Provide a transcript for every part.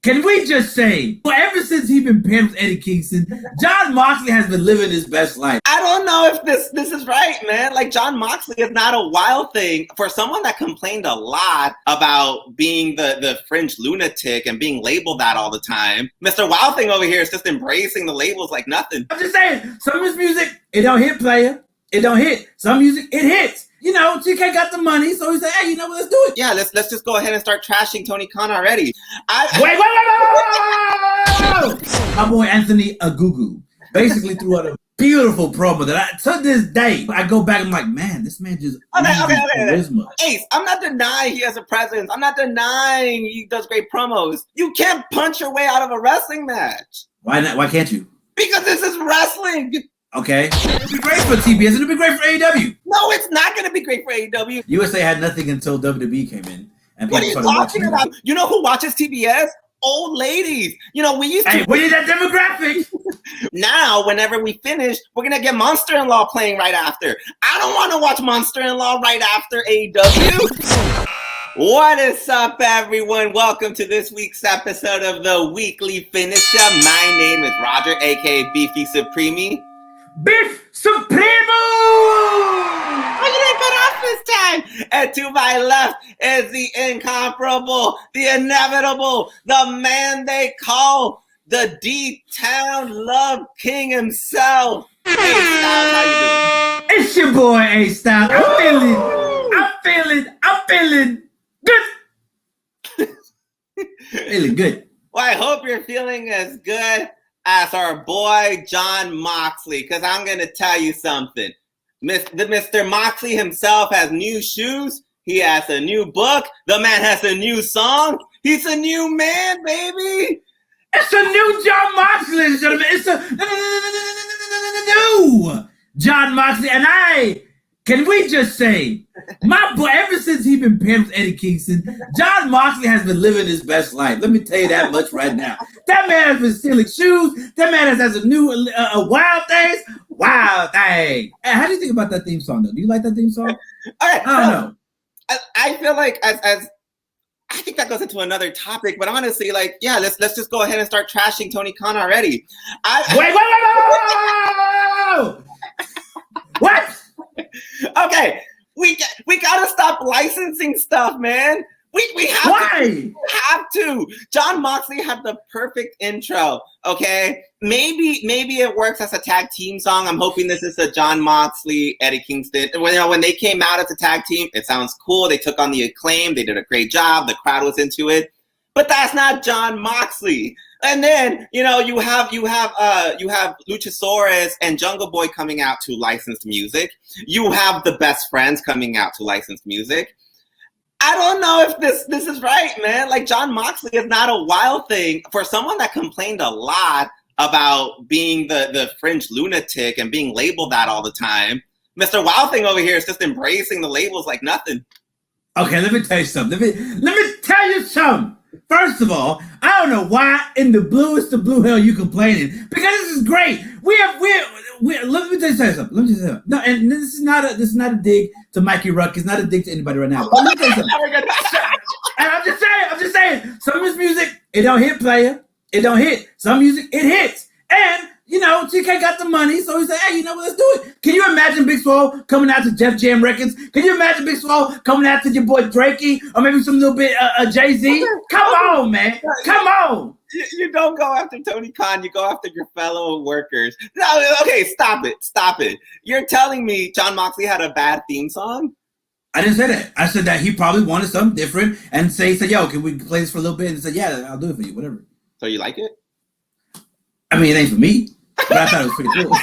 Can we just say, well, ever since he's been paired with Eddie Kingston, Jon Moxley has been living his best life. I don't know if this is right, man. Like, Jon Moxley is not a wild thing. For someone that complained a lot about being the fringe lunatic and being labeled that all the time, Mr. Wild Thing over here is just embracing the labels like nothing. I'm just saying, some of his music, it don't hit, player. It don't hit. Some music, it hits. You know, TK got the money, so he said, hey, you know what, let's do it. Yeah, let's just go ahead and start trashing Tony Khan already. Wait. My boy Anthony Ogogo basically threw out a beautiful promo that to this day, I go back and I'm like, man, this man just charisma. Ace, I'm not denying he has a presence. I'm not denying he does great promos. You can't punch your way out of a wrestling match. Why not? Why can't you? Because this is wrestling. Okay. It'd be great for TBS. It'd be great for AEW. No, it's not going to be great for AEW. USA had nothing until WWE came in. And what are you talking about? You know who watches TBS? Old ladies. You know, we used to. Hey, we need that demographic. Now, whenever we finish, we're going to get Monster-in-Law playing right after. I don't want to watch Monster-in-Law right after AEW. What is up, everyone? Welcome to this week's episode of the Weekly Finisher. My name is Roger, a.k.a. Beefy Supreme. Beef Supremo! Look at it cut off this time. And to my left is the incomparable, the inevitable, the man they call the D-Town Love King himself. Hey, Styles, how you doing? It's your boy, A-Styles. I'm feeling good. Feeling good. Well, I hope you're feeling as good as our boy Jon Moxley, because I'm going to tell you something. Mr. Moxley himself has new shoes. He has a new book. The man has a new song. He's a new man, baby. It's a new Jon Moxley, ladies and gentlemen. It's a new Jon Moxley. And can we just say, my boy, ever since he's been paired with Eddie Kingston, Jon Moxley has been living his best life. Let me tell you that much right now. That man has been stealing shoes. That man has a new Wild Things. Wild Thing. Hey, how do you think about that theme song, though? Do you like that theme song? All right. I don't know. I feel like as I think that goes into another topic, but honestly, like, yeah, let's just go ahead and start trashing Tony Khan already. Wait. What? Okay, we gotta stop licensing stuff, man. We have Why? We have to. Jon Moxley had the perfect intro. Okay, maybe it works as a tag team song. I'm hoping this is a Jon Moxley, Eddie Kingston. When they came out as a tag team, it sounds cool. They took on the Acclaim. They did a great job. The crowd was into it. But that's not Jon Moxley. And then, you know, you have Luchasaurus and Jungle Boy coming out to licensed music. You have the Best Friends coming out to licensed music. I don't know if this is right, man. Like, Jon Moxley is not a wild thing. For someone that complained a lot about being the fringe lunatic and being labeled that all the time, Mr. Wild Thing over here is just embracing the labels like nothing. Okay, let me tell you something. Let me tell you something. First of all, I don't know why in the bluest of blue hell you complaining, because this is great. Let me tell you something. No, and this is not a dig to Mikey Ruck. It's not a dig to anybody right now. But let me tell you something. And I'm just saying. Some of his music, it don't hit, player. It don't hit. Some music, it hits. And you know, TK got the money, so he said, hey, you know what, let's do it. Can you imagine Big Swole coming out to Def Jam Records? Can you imagine Big Swole coming out to your boy Drakey or maybe some little bit Jay-Z? Come on, man. Come on. You don't go after Tony Khan. You go after your fellow workers. No, okay, stop it. You're telling me Jon Moxley had a bad theme song? I didn't say that. I said that he probably wanted something different and he said, yo, can we play this for a little bit? And he said, yeah, I'll do it for you, whatever. So you like it? I mean, it ain't for me. But I thought it was pretty cool.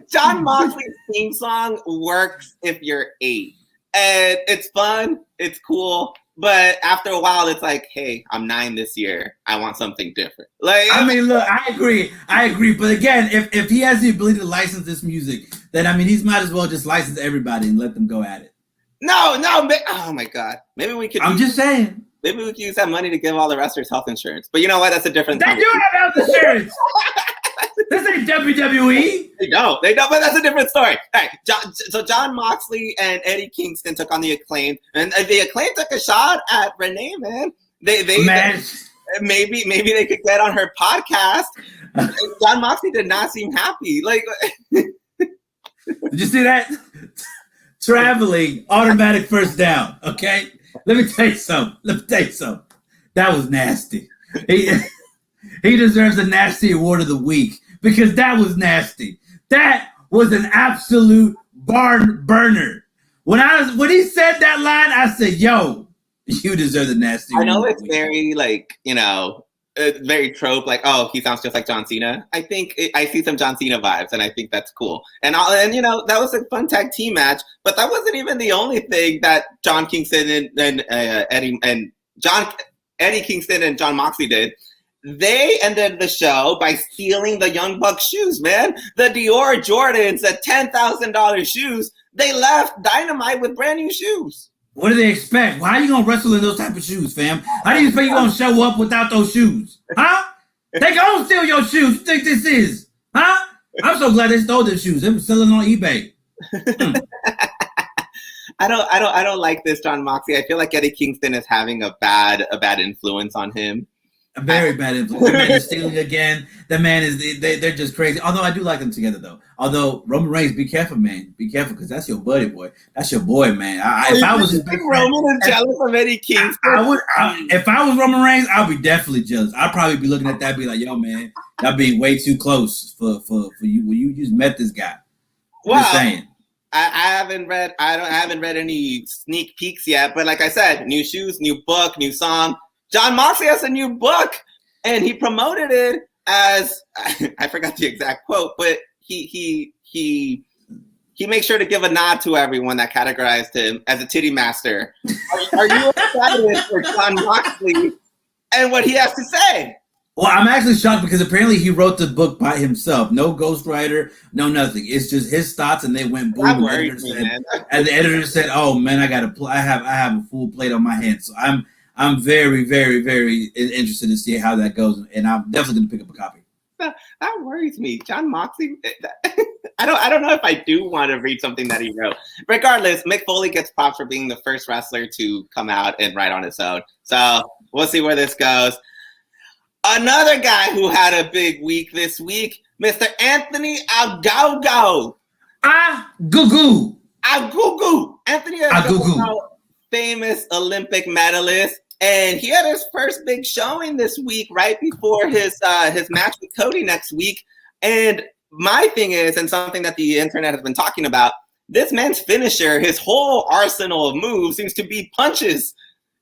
Jon Moxley's theme song works if you're 8. And it's fun, it's cool, but after a while it's like, hey, I'm 9 this year. I want something different. Like, I mean, look, I agree. But again, if he has the ability to license this music, then I mean he might as well just license everybody and let them go at it. No, oh my God. Maybe we could just saying. Maybe we could use that money to give all the wrestlers health insurance. But you know what? That's a different thing. They do have health insurance. This ain't WWE. They don't, but that's a different story. All right, so Jon Moxley and Eddie Kingston took on the Acclaim, and the Acclaim took a shot at Renee, man. Maybe they could get on her podcast. Jon Moxley did not seem happy. Like, did you see that? Traveling, automatic first down. Okay, let me tell you something. That was nasty. He deserves a nasty award of the week because that was nasty. That was an absolute barn burner. When he said that line, I said, "Yo, you deserve the nasty." I know it's very very trope. Like, oh, he sounds just like John Cena. I think I see some John Cena vibes, and I think that's cool. And that was a fun tag team match. But that wasn't even the only thing that John Kingston and Eddie Kingston and Jon Moxley did. They ended the show by stealing the Young Bucks shoes, man. The Dior Jordans, the $10,000 shoes. They left Dynamite with brand new shoes. What do they expect? Why are you going to wrestle in those type of shoes, fam? How do you expect you're going to show up without those shoes? Huh? They going to steal your shoes. What you think this is? Huh? I'm so glad they stole their shoes. They were selling on eBay. I don't like this, Jon Moxley. I feel like Eddie Kingston is having a bad influence on him. A very bad influence. The man is stealing again. The man is they're just crazy. Although I do like them together though. Although Roman Reigns, be careful, man. Be careful because that's your buddy, boy. That's your boy, man. If I was his big friend, Roman is jealous of Eddie Kingston. If I was Roman Reigns, I'd be definitely jealous. I'd probably be looking at that, and be like, "Yo, man, y'all being way too close for you. When you just met this guy." Well, just saying. I haven't read any sneak peeks yet, but like I said, new shoes, new book, new song. Jon Moxley has a new book, and he promoted it as I forgot the exact quote, but he makes sure to give a nod to everyone that categorized him as a titty master. Are you excited for Jon Moxley and what he has to say? Well, I'm actually shocked because apparently he wrote the book by himself. No ghostwriter, no nothing. It's just his thoughts, and they went boom. And the editor said, "Oh man, I have a full plate on my hands." So I'm very, very, very interested to see how that goes, and I'm definitely going to pick up a copy. That worries me, Jon Moxley. I don't know if I do want to read something that he wrote. Regardless, Mick Foley gets props for being the first wrestler to come out and write on his own. So we'll see where this goes. Another guy who had a big week this week, Mr. Anthony Ogogo. Ogogo. Anthony Ogogo, famous Olympic medalist. And he had his first big showing this week, right before his match with Cody next week. And my thing is, and something that the internet has been talking about, this man's finisher, his whole arsenal of moves seems to be punches.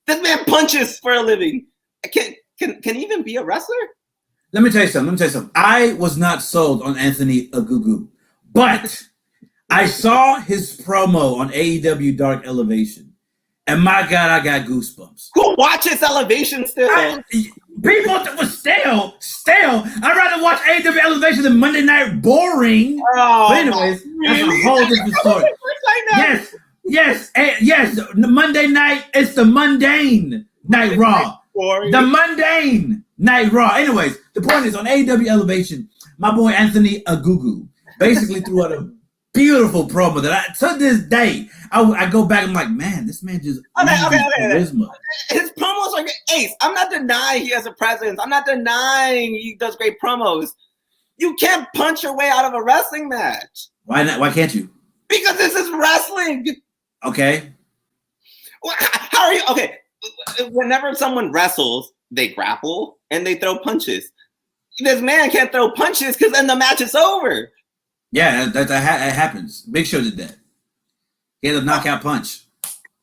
This man punches for a living. Can he even be a wrestler? Let me tell you something. I was not sold on Anthony Ogogo, but I saw his promo on AEW Dark Elevation. And my God, I got goosebumps. Who watches Elevation still? People were stale. I'd rather watch AEW Elevation than Monday Night Boring. Oh, but anyways, that's a whole different story. Yes. Monday night, it's the mundane Night Raw. The mundane Night Raw. Anyways, the point is on AEW Elevation, my boy Anthony Ogogo basically threw out a beautiful promo that to this day, I go back and I'm like, man, this man just charisma. His promos are ace. I'm not denying he has a presence. I'm not denying he does great promos. You can't punch your way out of a wrestling match. Why not? Why can't you? Because this is wrestling. Okay. How are you? Okay. Whenever someone wrestles, they grapple and they throw punches. This man can't throw punches because then the match is over. Yeah, that happens. Big Show did that. He had a knockout punch.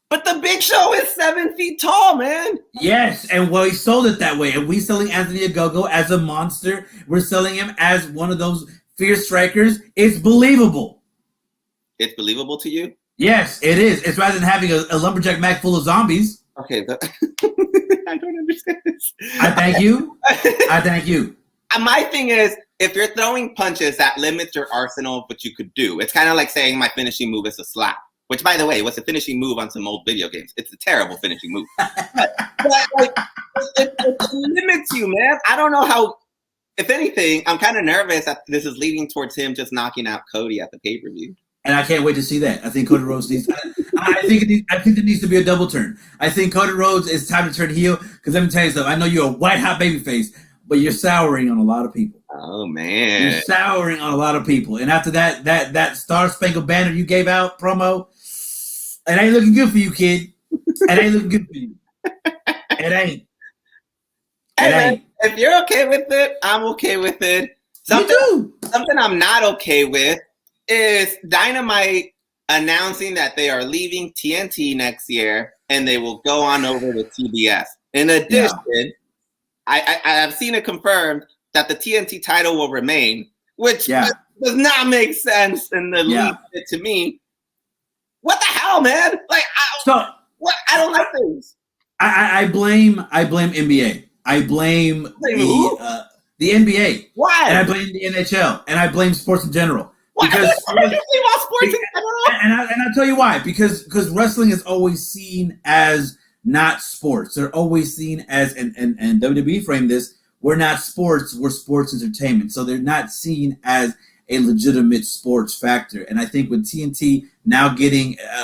But the Big Show is 7 feet tall, man. Yes, and he sold it that way. And we selling Anthony Ogogo as a monster. We're selling him as one of those fierce strikers. It's believable. It's believable to you? Yes, it is. It's rather than having a lumberjack match full of zombies. Okay, I don't understand this. I thank you. My thing is, if you're throwing punches, that limits your arsenal of what you could do. It's kind of like saying my finishing move is a slap, which, by the way, was a finishing move on some old video games. It's a terrible finishing move. but it limits you, man. I don't know how. If anything, I'm kind of nervous that this is leading towards him just knocking out Cody at the pay-per-view. And I can't wait to see that. I think Cody Rhodes needs. I think there needs to be a double turn. I think Cody Rhodes is time to turn heel. Because let me tell you something. I know you're a white hot babyface, but you're souring on a lot of people. Oh man, you're souring on a lot of people. And after that Star Spangled Banner you gave out promo, it ain't looking good for you, kid. It ain't looking good for you. It ain't. Hey, if you're okay with it, I'm okay with it. Something I'm not okay with is Dynamite announcing that they are leaving TNT next year and they will go on over to TBS. In addition, I have seen it confirmed that the TNT title will remain, which does not make sense in the least bit to me. What the hell, man? Like, I don't like things. I blame NBA. I blame the NBA. Why? And I blame the NHL. And I blame sports in general. Why? Because sports in general? And I'll tell you why. Because wrestling is always seen as not sports. They're always seen as, and WWE framed this, we're not sports, we're sports entertainment. So they're not seen as a legitimate sports factor. And I think with TNT now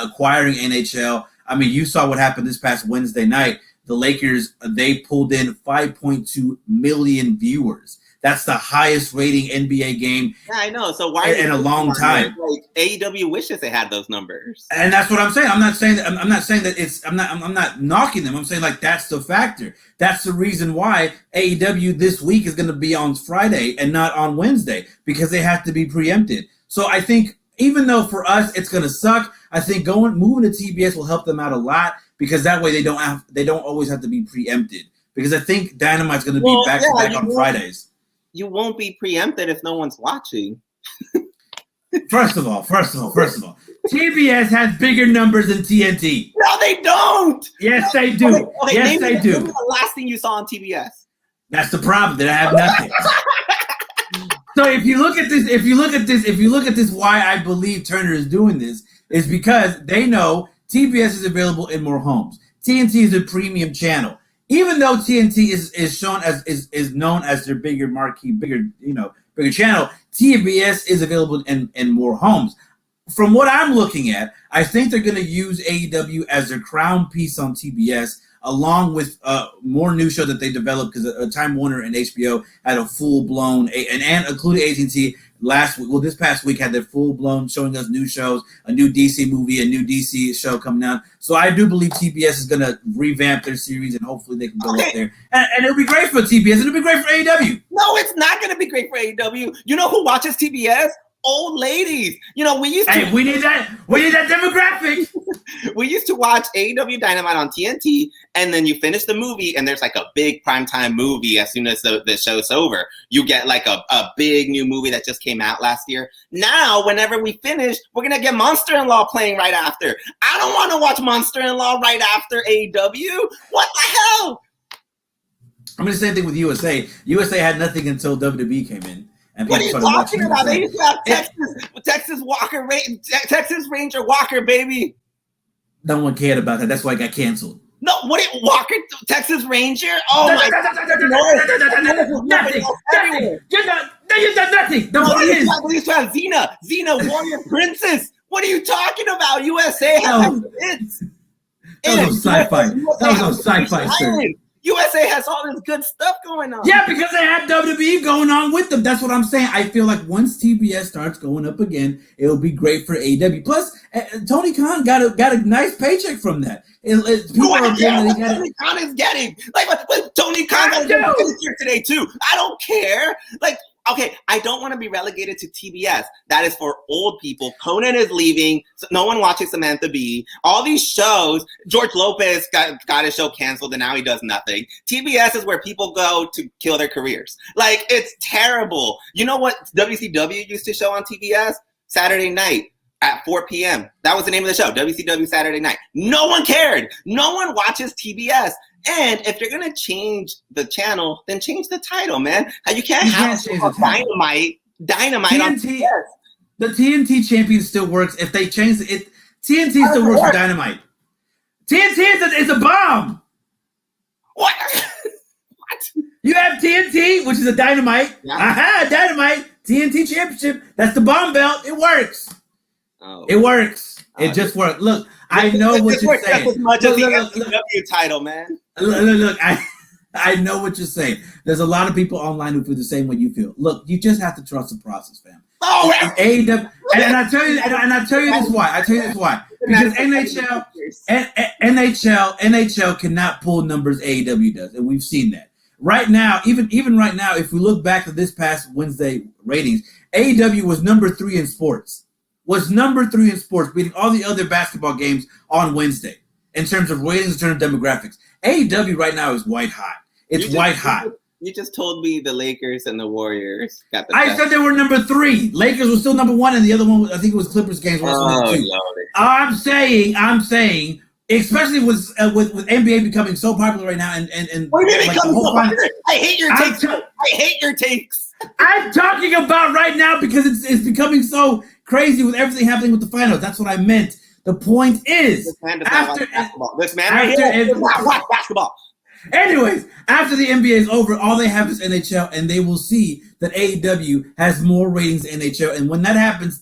acquiring NHL, I mean, you saw what happened this past Wednesday night. The Lakers, they pulled in 5.2 million viewers. That's the highest rating NBA game. Yeah, I know. So why in a long time? Like AEW wishes they had those numbers. And that's what I'm saying. I'm not saying that it's. I'm not knocking them. I'm saying like that's the factor. That's the reason why AEW this week is going to be on Friday and not on Wednesday, because they have to be preempted. So I think even though for us it's going to suck, I think moving to TBS will help them out a lot, because that way they don't always have to be preempted. Because I think Dynamite's going to be back to back on Fridays. You won't be preempted if no one's watching. First of all, TBS has bigger numbers than TNT. No, they don't. Yes, they do. Okay, yes, they do. Name the last thing you saw on TBS. That's the problem. That I have nothing. So if you look at this, why I believe Turner is doing this is because they know TBS is available in more homes. TNT is a premium channel. Even though TNT is shown as is known as their bigger marquee, bigger channel, TBS is available in more homes. From what I'm looking at, I think they're going to use AEW as their crown piece on TBS, along with more new shows that they developed, because Time Warner and HBO had a full-blown, and including AT&T this past week had their full-blown showing us new shows, a new DC movie, a new DC show coming out. So I do believe TBS is going to revamp their series, and hopefully they can go up there. And it'll be great for TBS, and it'll be great for AEW. No, it's not going to be great for AEW. You know who watches TBS? Old ladies. You know, we need that demographic. We used to watch AEW Dynamite on TNT, and then you finish the movie, and there's like a big primetime movie as soon as the show's over. You get like a big new movie that just came out last year. Now, whenever we finish, we're going to get Monster-in-Law playing right after. I don't want to watch Monster-in-Law right after AEW. What the hell? I mean, the same thing with USA. USA had nothing until WWE came in. What are you talking about? They used to have Texas Ranger Walker, baby. No one cared about that. That's why it got canceled. No, Walker, Texas Ranger? Oh my God. Nothing. You done nothing. The point is, we used to have Xena, Warrior Princess. What are you talking about? USA has hits. That was sci-fi, sir. USA has all this good stuff going on. Yeah, because they have WWE going on with them. That's what I'm saying. I feel like once TBS starts going up again, it'll be great for AEW. Plus, Tony Khan got a nice paycheck from that. Tony Khan is getting. Like, Tony Khan got a paycheck today too. I don't care. Like, okay, I don't want to be relegated to TBS. That is for old people. Conan is leaving. So no one watches Samantha Bee. All these shows. George Lopez got his show canceled, and now he does nothing. TBS is where people go to kill their careers. Like, it's terrible. You know what WCW used to show on TBS? Saturday night at 4 p.m. That was the name of the show, WCW Saturday Night. No one cared. No one watches TBS. And if you're going to change the channel, then change the title, man. You can't have Dynamite TNT, on the TNT champion still works. If they change it, TNT still works for Dynamite. TNT is a bomb. What? You have TNT, which is a Dynamite. Yeah. Dynamite. TNT championship. That's the bomb belt. It works. Oh. It works. It just works. Look, I know what you're saying. Just as much as the AEW title, man. Look, I know what you're saying. There's a lot of people online who feel the same way you feel. Look, you just have to trust the process, fam. Oh, AEW, and I tell you, and I tell you this why. Because NHL cannot pull numbers AEW does, and we've seen that. Right now, even right now, if we look back to this past Wednesday ratings, AEW was number 3 in sports. Beating all the other basketball games on Wednesday in terms of ratings, in terms of demographics. AEW right now is white hot. It's white hot. You just told me the Lakers and the Warriors got the I said they were number 3. Lakers were still number 1, and the other one, I think it was Clippers games. I'm saying, especially with NBA becoming so popular right now, and what do you mean becoming so popular? I hate your takes. I'm talking about right now because it's becoming so crazy with everything happening with the finals. That's what I meant. The point is, this man does not watch basketball. Anyways, after the NBA is over, all they have is NHL, and they will see that AEW has more ratings than NHL. And when that happens,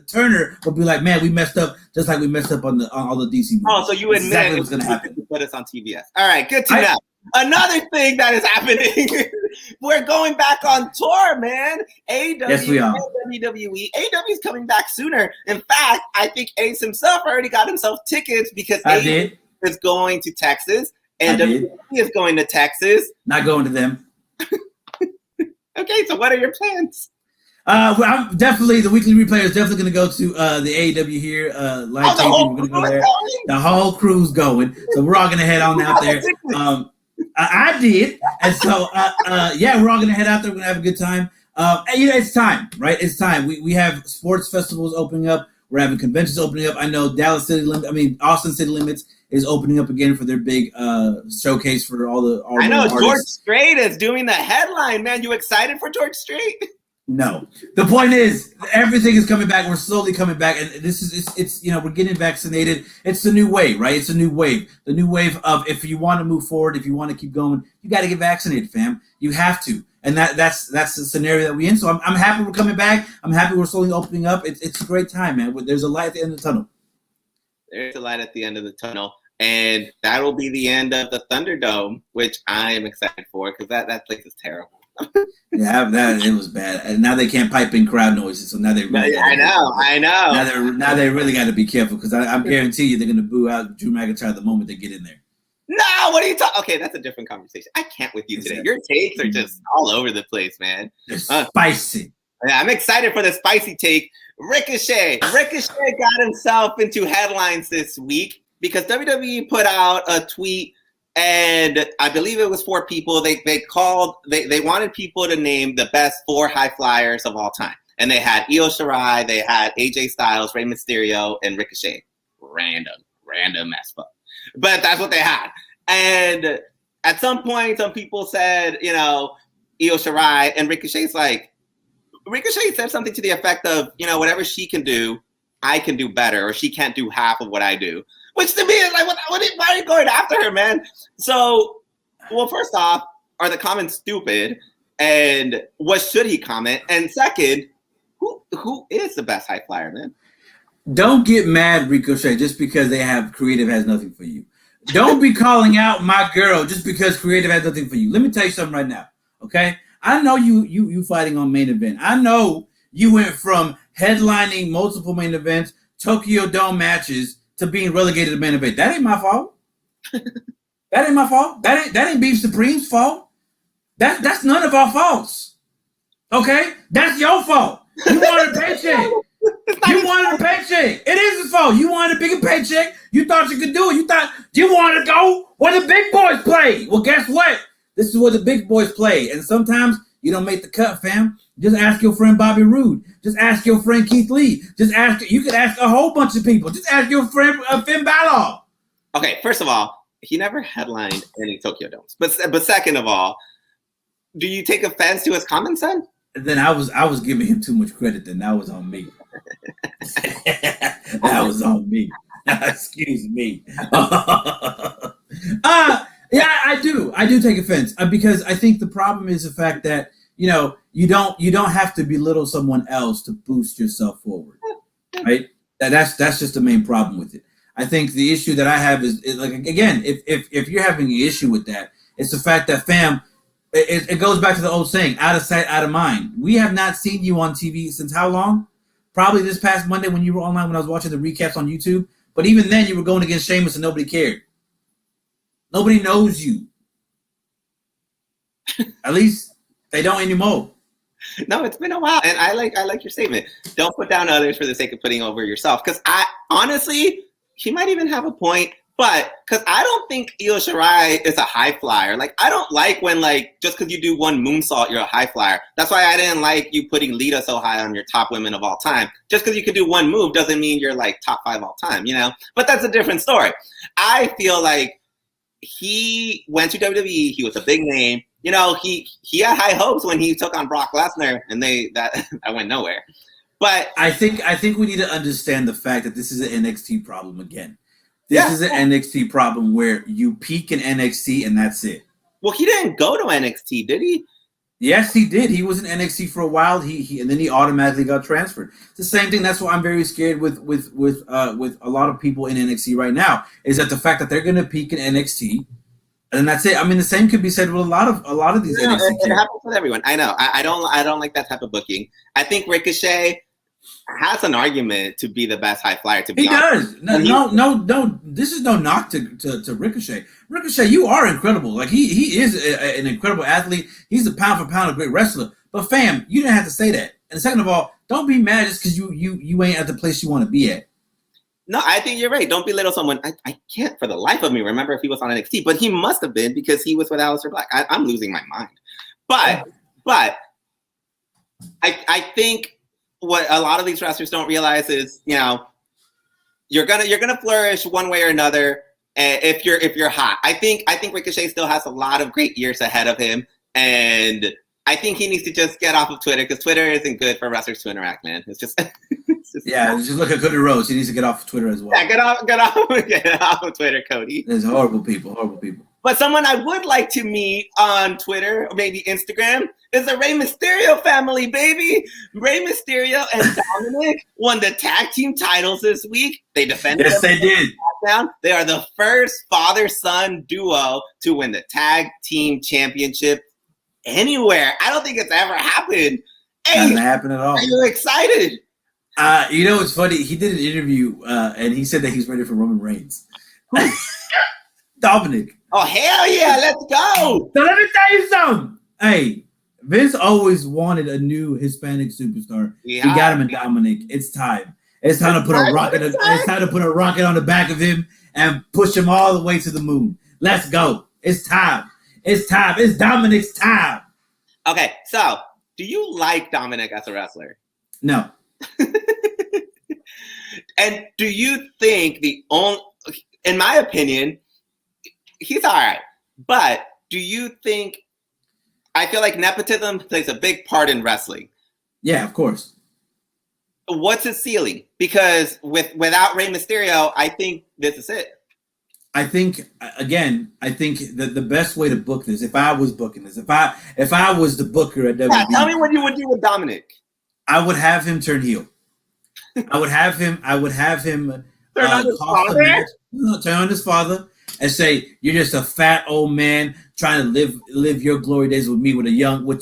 Turner will be like, "Man, we messed up, just like we messed up on all the DC movies." Oh, so you admit exactly what's going to happen? Put us on TBS. All right, good to know. Another thing that is happening, we're going back on tour, man. AEW, yes, we are. WWE. AEW is coming back sooner. In fact, I think Ace himself already got himself tickets because AEW is going to Texas. And WWE is going to Texas. Not going to them. Okay, so what are your plans? Well, I'm definitely the weekly replay is definitely going to go to the AEW here. Live taping, we're going to go there. The whole crew's going, so we're all going to head on out there. I did, and so yeah, we're all going to head out there. We're going to have a good time. It's time, right? It's time. We have sports festivals opening up. We're having conventions opening up. I know Austin City Limits is opening up again for their big showcase for all the I know artists. George Strait is doing the headline, man. You excited for George Strait? No. The point is, everything is coming back. We're slowly coming back, and it's we're getting vaccinated. It's the new wave, right? It's a new wave. The new wave of if you want to move forward, if you want to keep going, you got to get vaccinated, fam. You have to. And that's the scenario that we're in. So I'm happy we're coming back. I'm happy we're slowly opening up. It's a great time, man. There's a light at the end of the tunnel. There's a light at the end of the tunnel. And that'll be the end of the Thunderdome, which I am excited for because that place is terrible. Yeah, it was bad. And now they can't pipe in crowd noises. So now they really I know. Now they really got to be careful because I guarantee you they're going to boo out Drew McIntyre the moment they get in there. No, what are you talking? Okay, that's a different conversation. I can't with you today. Your takes are just all over the place, man. They're spicy. Yeah, I'm excited for the spicy take. Ricochet got himself into headlines this week because WWE put out a tweet, and I believe it was 4 people. They wanted people to name the best 4 high flyers of all time, and they had Io Shirai, they had AJ Styles, Rey Mysterio, and Ricochet. Random as fuck. But that's what they had. And at some point, some people said, Io Shirai, and Ricochet said something to the effect of, whatever she can do, I can do better, or she can't do half of what I do. Which to me is like, why are you going after her, man? So, well, first off, are the comments stupid? And what should he comment? And second, who is the best high flyer, man? Don't get mad, Ricochet, just because they have creative has nothing for you. Don't be calling out my girl just because creative has nothing for you. Let me tell you something right now, okay? I know you fighting on main event. I know you went from headlining multiple main events, Tokyo Dome matches, to being relegated to main event. That ain't my fault. That ain't my fault. That ain't Beef Supreme's fault. That's none of our faults. Okay? That's your fault. You wanted a paycheck. You wanted a paycheck. It is his fault. You wanted a bigger paycheck. You thought you could do it. You thought you wanted to go where the big boys play. Well, guess what? This is where the big boys play. And sometimes you don't make the cut, fam. Just ask your friend Bobby Roode. Just ask your friend Keith Lee. You could ask a whole bunch of people. Just ask your friend Finn Balor. Okay, first of all, he never headlined any Tokyo Domes. But second of all, do you take offense to his comments then? Then I was giving him too much credit. Then that was on me. That was on me. Excuse me. Yeah, I do take offense because I think the problem is the fact that you don't have to belittle someone else to boost yourself forward, right? That's just the main problem with it. I think the issue that I have is like, again, if you're having an issue with that, it's the fact that, fam, it goes back to the old saying, out of sight, out of mind. We have not seen you on TV since how long? Probably this past Monday when you were online, when I was watching the recaps on YouTube. But even then, you were going against Sheamus and nobody cared. Nobody knows you. At least they don't anymore. No, it's been a while, and I like your statement. Don't put down others for the sake of putting over yourself. Because I honestly, he might even have a point. But because I don't think Io Shirai is a high flyer. Like, I don't like when, like, just because you do one moonsault, you're a high flyer. That's why I didn't like you putting Lita so high on your top women of all time. Just because you can do one move doesn't mean you're, like, top 5 all time, you know? But that's a different story. I feel like he went to WWE. He was a big name. You know, he had high hopes when he took on Brock Lesnar, and that went nowhere. But I think we need to understand the fact that this is an NXT problem again. This is an NXT problem where you peak in NXT and that's it. Well, he didn't go to NXT, did he? Yes, he did. He was in NXT for a while. He and then he automatically got transferred. It's the same thing. That's why I'm very scared with a lot of people in NXT right now. Is that the fact that they're going to peak in NXT, and that's it. I mean, the same could be said with a lot of these NXT. It happens with everyone. I know. I don't like that type of booking. I think Ricochet has an argument to be the best high flyer. To be honest, he does. No. This is no knock to Ricochet. Ricochet, you are incredible. Like he is an incredible athlete. He's a pound for pound a great wrestler. But fam, you didn't have to say that. And second of all, don't be mad just because you ain't at the place you want to be at. No, I think you're right. Don't belittle someone. I can't for the life of me remember if he was on NXT, but he must have been because he was with Aleister Black. I'm losing my mind. But I think what a lot of these wrestlers don't realize is, you know, you're gonna flourish one way or another if you're hot. I think Ricochet still has a lot of great years ahead of him, and I think he needs to just get off of Twitter because Twitter isn't good for wrestlers to interact, man. It's just just look at Cody Rhodes. He needs to get off of Twitter as well. Yeah, get off of Twitter, Cody. There's horrible people. But someone I would like to meet on Twitter or maybe Instagram is the Rey Mysterio family, baby. Rey Mysterio and Dominik won the tag team titles this week. They defended. Yes, they did. They are the first father-son duo to win the tag team championship anywhere. I don't think it's ever happened. Hey, hasn't happened at all. Are you excited? You know, it's funny. He did an interview and he said that he's ready for Roman Reigns. Dominik. Oh, hell yeah. Let's go. So let me tell you something. Hey, Vince always wanted a new Hispanic superstar. Yeah. He got him in Dominik. It's time. It's time to put a rocket. It's time to put a rocket on the back of him and push him all the way to the moon. Let's go. It's time. It's time. It's Dominik's time. Okay, so do you like Dominik as a wrestler? No. And do you think in my opinion, he's all right. But do you think, I feel like nepotism plays a big part in wrestling. Yeah, of course. What's his ceiling? Because without Rey Mysterio, I think this is it. I think that the best way to book this, if I was booking this, if I was the booker at WWE, tell me what you would do with Dominik. I would have him turn heel. I would have him turn on his father and say, "You're just a fat old man trying to live your glory days with me with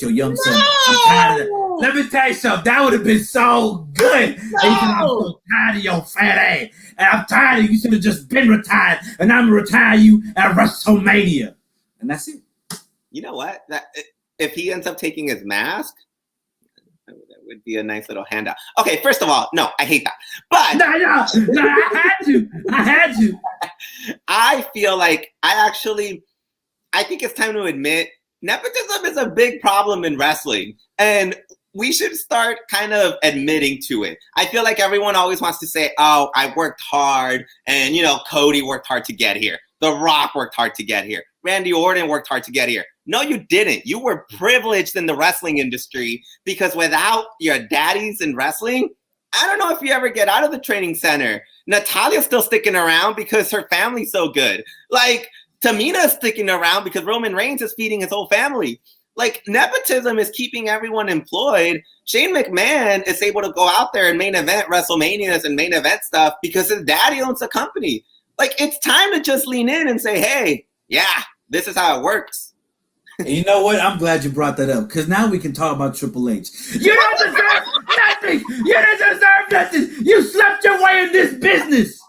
your young son." I'm tired of that. Let me tell you something. That would have been so good. No. I'm so tired of your fat ass, and I'm tired of you. Should have just been retired, and I'm gonna retire you at WrestleMania, and that's it. You know what? If he ends up taking his mask, that would be a nice little handout. Okay, first of all, no, I hate that. But no, I had to. I feel like I think it's time to admit nepotism is a big problem in wrestling, and we should start kind of admitting to it. I feel like everyone always wants to say, "Oh, I worked hard," and Cody worked hard to get here. The Rock worked hard to get here. Randy Orton worked hard to get here. No, you didn't. You were privileged in the wrestling industry because without your daddies in wrestling, I don't know if you ever get out of the training center. Natalia's still sticking around because her family's so good. Like, Tamina's sticking around because Roman Reigns is feeding his whole family. Like, nepotism is keeping everyone employed. Shane McMahon is able to go out there and main event WrestleManias and main event stuff because his daddy owns the company. Like, it's time to just lean in and say, hey, yeah, this is how it works. And you know what? I'm glad you brought that up, because now we can talk about Triple H. You don't deserve nothing. You don't deserve nothing. You slept your way in this business.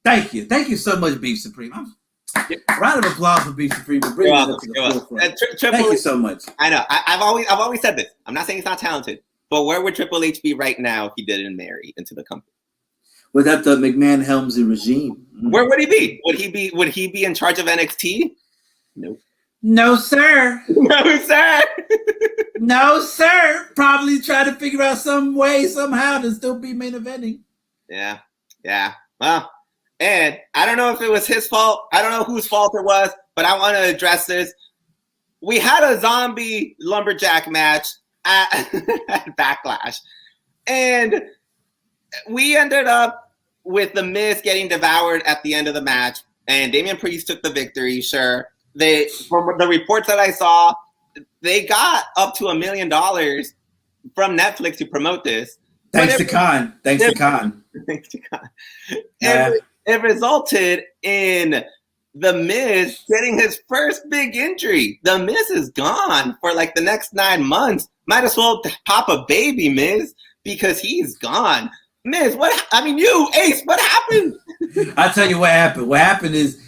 Thank you. Thank you so much, Beef Supreme. Round of applause for Beef Supreme for bringing it up to the forefront. Thank you so much. I know. I've always said this. I'm not saying he's not talented, but where would Triple H be right now if he didn't marry into the company? Without the McMahon Helmsley regime, where would he be? Would he be in charge of NXT? Nope. No, sir. No, sir. No, sir. Probably try to figure out some way, somehow, to still be main eventing. Yeah. Well, and I don't know if it was his fault. I don't know whose fault it was, but I want to address this. We had a zombie lumberjack match at Backlash, and we ended up with The Miz getting devoured at the end of the match, and Damian Priest took the victory, sure. From the reports that I saw, they got up to $1 million from Netflix to promote this. Thanks to Khan. Yeah. It resulted in The Miz getting his first big injury. The Miz is gone for like the next 9 months. Might as well pop a baby, Miz, because he's gone. Miz, Ace, what happened? I'll tell you what happened. What happened is,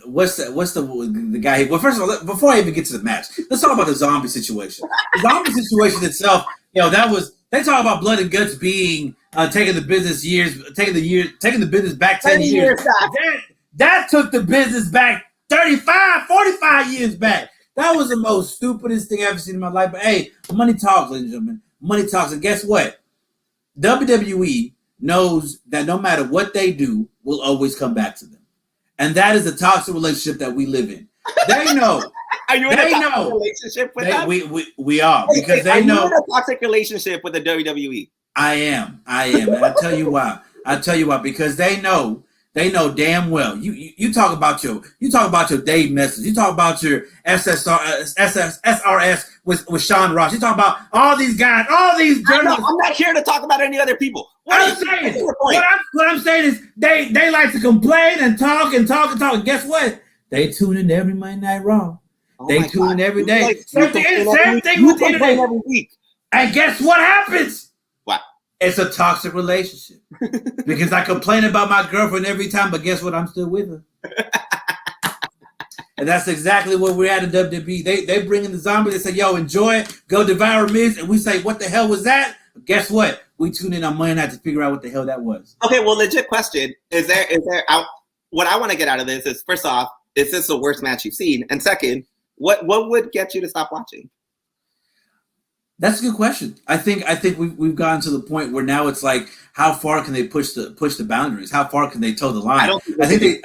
what's the guy? Well, first of all, before I even get to the match, let's talk about the zombie situation. The zombie situation itself, they talk about blood and guts being taking the business back 10 years. That took the business back 35, 45 years back. That was the most stupidest thing I've ever seen in my life. But hey, money talks, ladies and gentlemen. Money talks. And guess what? WWE knows that no matter what they do, will always come back to them. And that is the toxic relationship that we live in. They know. Are you in a toxic relationship with them? We are, because they know. Are you in a toxic relationship with the WWE? I am. And I'll tell you why. Because they know damn well. You talk about your Dave Message. You talk about your SRS with Sean Ross. You talk about all these guys, all these journalists. I'm not here to talk about any other people. What I'm saying is they like to complain and talk. And guess what? They tune in every Monday Night Raw. They tune in every day. Same thing with the internet every week. And guess what happens? What? It's a toxic relationship. Because I complain about my girlfriend every time, but guess what? I'm still with her. And that's exactly what we're at in WWE. They bring in the zombies. They say, yo, enjoy it. Go devour Miz. And we say, what the hell was that? But guess what? We tune in on Monday night to figure out what the hell that was. Okay, well, legit question. Is there what I want to get out of this is, first off, is this the worst match you've seen? And second, what would get you to stop watching? That's a good question. I think we've gotten to the point where now it's like, how far can they push the boundaries? How far can they toe the line? I think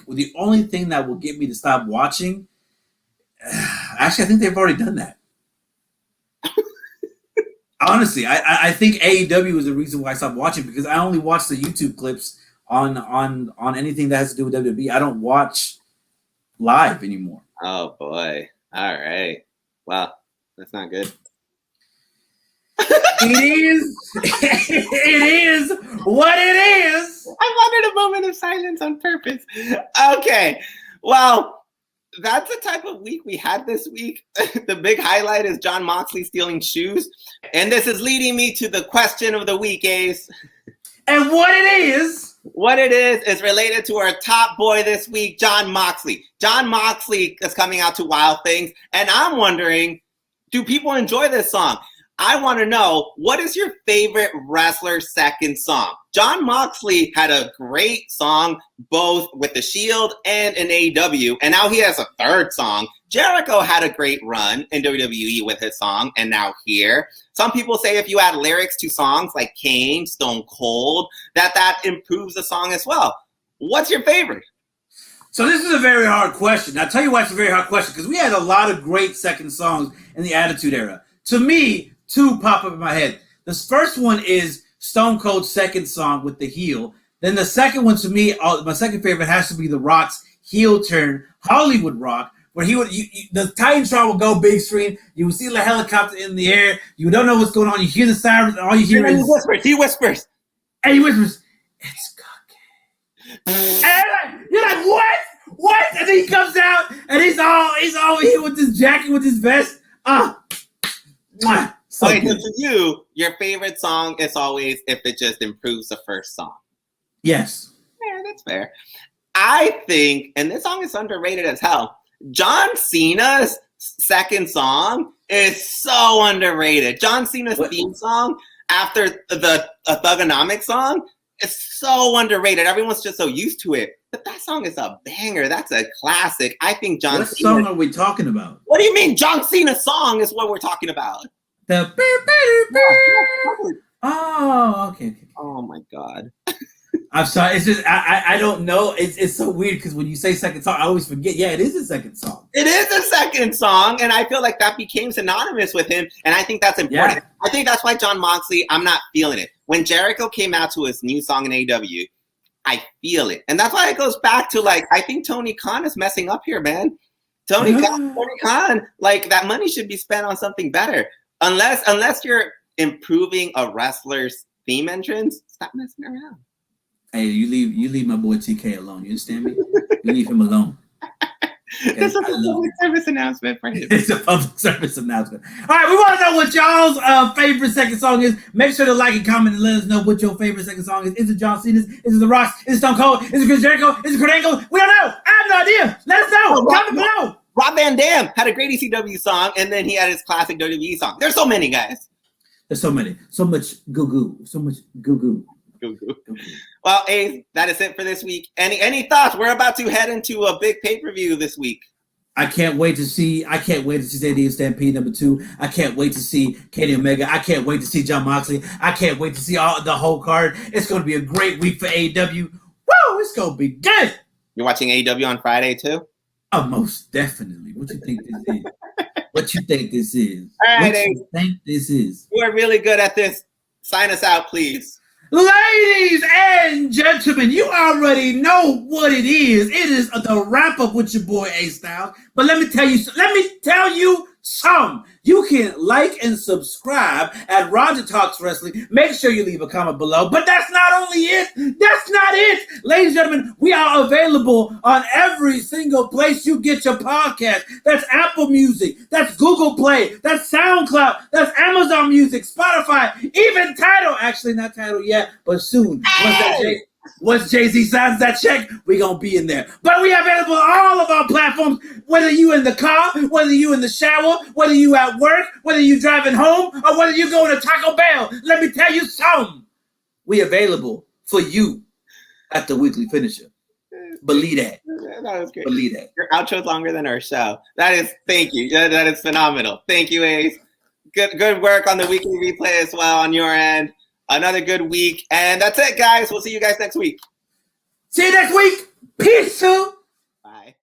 the only thing that will get me to stop watching, actually, I think they've already done that. Honestly, I think AEW is the reason why I stopped watching, because I only watch the YouTube clips on anything that has to do with WWE. I don't watch live anymore. Oh boy. All right. Well, that's not good. It is what it is. I wanted a moment of silence on purpose. Okay. Well, that's the type of week we had this week. The big highlight is Jon Moxley stealing shoes. And this is leading me to the question of the week, Ace. And what it is related to our top boy this week, Jon Moxley. Jon Moxley is coming out to Wild Things, and I'm wondering, do people enjoy this song? I want to know, what is your favorite wrestler's second song? Jon Moxley had a great song both with The Shield and in AEW, and now he has a third song. Jericho had a great run in WWE with his song, and now here. Some people say if you add lyrics to songs like Kane, Stone Cold, that improves the song as well. What's your favorite? So this is a very hard question. I'll tell you why it's a very hard question, because we had a lot of great second songs in the Attitude Era. To me, two pop up in my head. This first one is Stone Cold's second song with The Heel. Then the second one, to me, my second favorite has to be The Rock's heel turn Hollywood Rock, where he would the Titantron would go big screen. You would see the helicopter in the air. You don't know what's going on. You hear the sirens. All you hear is he whispers, and he whispers, "It's cocky." And you're like, what? What? And then he comes out and he's all here with this jacket with his vest. So okay, so to you, your favorite song is always if it just improves the first song. Yes. Yeah, that's fair. I think, and this song is underrated as hell, John Cena's second song is so underrated. John Cena's theme song after the Thugonomics song is so underrated. Everyone's just so used to it. But that song is a banger. That's a classic. I think John What Cena. song are we talking about? What do you mean? John Cena's song is what we're talking about. The Oh, okay. Oh my God. I'm sorry. It's just I don't know. It's so weird because when you say second song, I always forget. Yeah, it is a second song. It is a second song, and I feel like that became synonymous with him, and I think that's important. Yeah. I think that's why Jon Moxley, I'm not feeling it. When Jericho came out to his new song in AEW, I feel it. And that's why it goes back to, like, I think Tony Khan is messing up here, man. Tony Khan, like, that money should be spent on something better. Unless you're improving a wrestler's theme entrance, stop messing around. Hey, you leave my boy TK alone. You understand me? You leave him alone. Okay? This is a public service announcement for him. It's a public service announcement. All right, we want to know what y'all's favorite second song is. Make sure to like and comment and let us know what your favorite second song is. Is it John Cena's? Is it The Rock's? Is it Stone Cold? Is it Chris Jericho? Is it Kurt Angle? We don't know. I have no idea. Let us know. Comment below. Rob Van Dam had a great ECW song, and then he had his classic WWE song. There's so many, guys. There's so many. So much goo-goo. So much goo-goo. Well, Ace, that is it for this week. Any thoughts? We're about to head into a big pay-per-view this week. I can't wait to see Stadium Stampede #2. I can't wait to see Kenny Omega. I can't wait to see Jon Moxley. I can't wait to see the whole card. It's going to be a great week for AEW. Woo! It's going to be good. You're watching AEW on Friday too? Oh, most definitely. What you think this is? What you think this is? All right, what you think this is? You are really good at this. Sign us out, please. Ladies and gentlemen, you already know what it is. It is the wrap-up with your boy A-Styles. But let me tell you some. You can like and subscribe at Roger Talks Wrestling. Make sure you leave a comment below. But that's not only it. That's not it. Ladies and gentlemen, we are available on every single place you get your podcast. That's Apple Music. That's Google Play. That's SoundCloud. That's Amazon Music, Spotify, even Tidal. Actually, not Tidal yet, but soon. Once Jay-Z signs that check, we're going to be in there. But we are available on all of our platforms, whether you in the car, whether you in the shower, whether you at work, whether you driving home, or whether you going to Taco Bell. Let me tell you something. We available for you at the Weekly Finisher. Believe that. That was great. Believe that. Your outro's longer than our show. Thank you. That is phenomenal. Thank you, Ace. Good work on the weekly replay as well on your end. Another good week. And that's it, guys. We'll see you guys next week. See you next week. Peace. Bye.